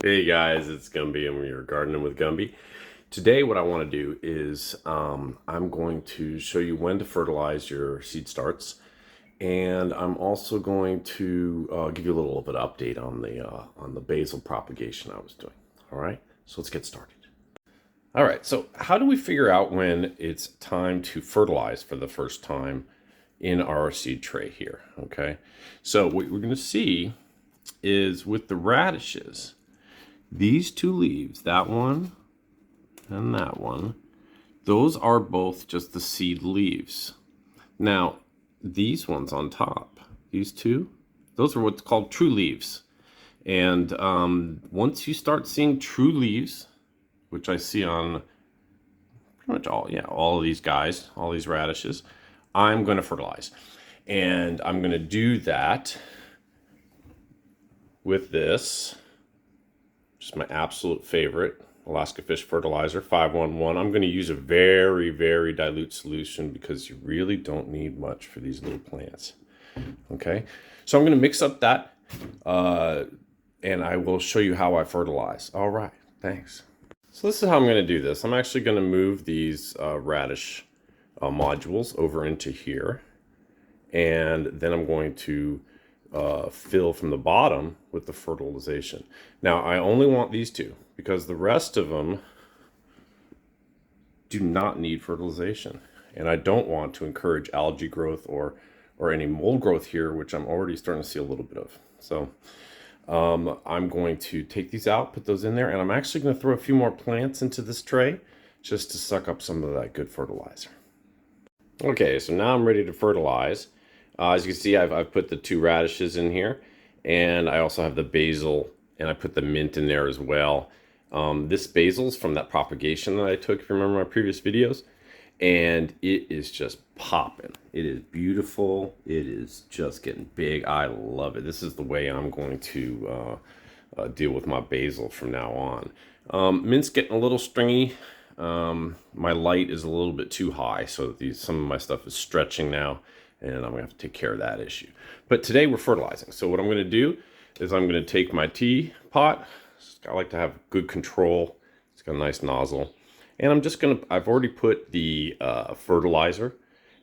Hey guys, it's Gumby and we're gardening with Gumby. Today what I want to do is I'm going to show you when to fertilize your seed starts, and I'm also going to give you a little bit of update on the basil propagation I was doing. All right, so let's get started. All right, so how do we figure out when it's time to fertilize for the first time in our seed tray here? Okay, so what we're going to see is with the radishes, these two leaves, that one and that one, those are both just the seed leaves. Now, these ones on top, these two, those are what's called true leaves. And once you start seeing true leaves, which I see on pretty much all of these guys, all these radishes, I'm going to fertilize. And I'm going to do that with this, just my absolute favorite, Alaska Fish Fertilizer 511. I'm going to use a very, very dilute solution because you really don't need much for these little plants. Okay, so I'm going to mix up that and I will show you how I fertilize. All right, thanks. So this is how I'm going to do this. I'm actually going to move these radish modules over into here, and then I'm going to fill from the bottom with the fertilization. Now I only want these two because the rest of them do not need fertilization, and I don't want to encourage algae growth or any mold growth here, which I'm already starting to see a little bit of. So I'm going to take these out, put those in there, and I'm actually going to throw a few more plants into this tray just to suck up some of that good fertilizer. Okay, so now I'm ready to fertilize. As you can see, I've put the two radishes in here, and I also have the basil, and I put the mint in there as well. This basil's from that propagation that I took, if you remember my previous videos, and it is just popping. It is beautiful. It is just getting big. I love it. This is the way I'm going to deal with my basil from now on. Mint's getting a little stringy. My light is a little bit too high, so some of my stuff is stretching now, and I'm gonna have to take care of that issue. But today we're fertilizing. So what I'm gonna do is I'm gonna take my teapot. I like to have good control. It's got a nice nozzle. And I've already put the fertilizer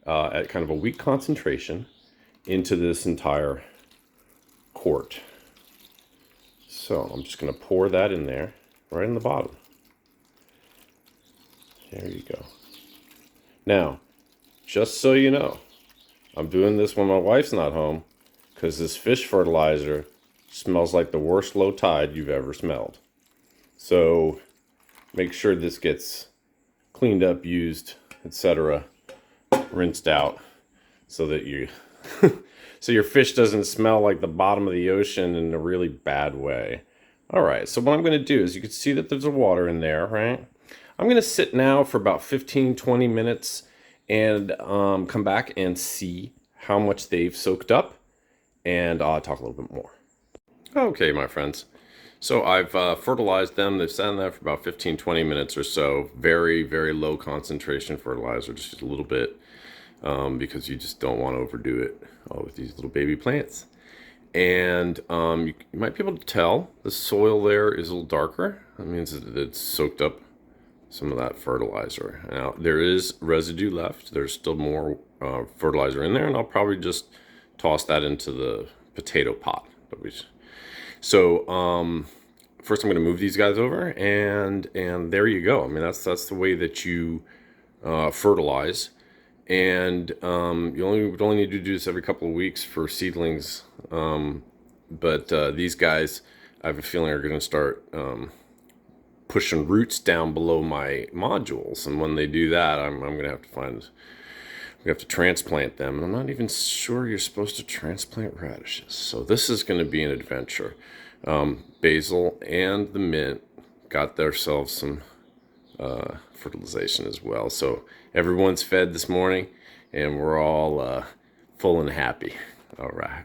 at kind of a weak concentration into this entire quart. So I'm just gonna pour that in there, right in the bottom. There you go. Now, just so you know, I'm doing this when my wife's not home because this fish fertilizer smells like the worst low tide you've ever smelled. So make sure this gets cleaned up, used, etc., rinsed out, so that so your fish doesn't smell like the bottom of the ocean in a really bad way. All right, so what I'm going to do is, you can see that there's a water in there, right? I'm going to sit now for about 15-20 minutes and come back and see how much they've soaked up, and I'll talk a little bit more. Okay, my friends. So I've fertilized them. They've sat in there for about 15-20 minutes or so. Very, very low concentration fertilizer, just a little bit, because you just don't want to overdo it with these little baby plants. And you might be able to tell the soil there is a little darker. That means that it's soaked up some of that fertilizer. Now there is residue left. There's still more fertilizer in there, and I'll probably just toss that into the potato pot. So first I'm going to move these guys over, and there you go. I mean, that's the way that you fertilize, and you would only need to do this every couple of weeks for seedlings. But these guys, I have a feeling, are going to start pushing roots down below my modules, and when they do that, I'm gonna have to transplant them, and I'm not even sure you're supposed to transplant radishes, so this is going to be an adventure. Basil and the mint got themselves some fertilization as well, so everyone's fed this morning, and we're all full and happy. All right.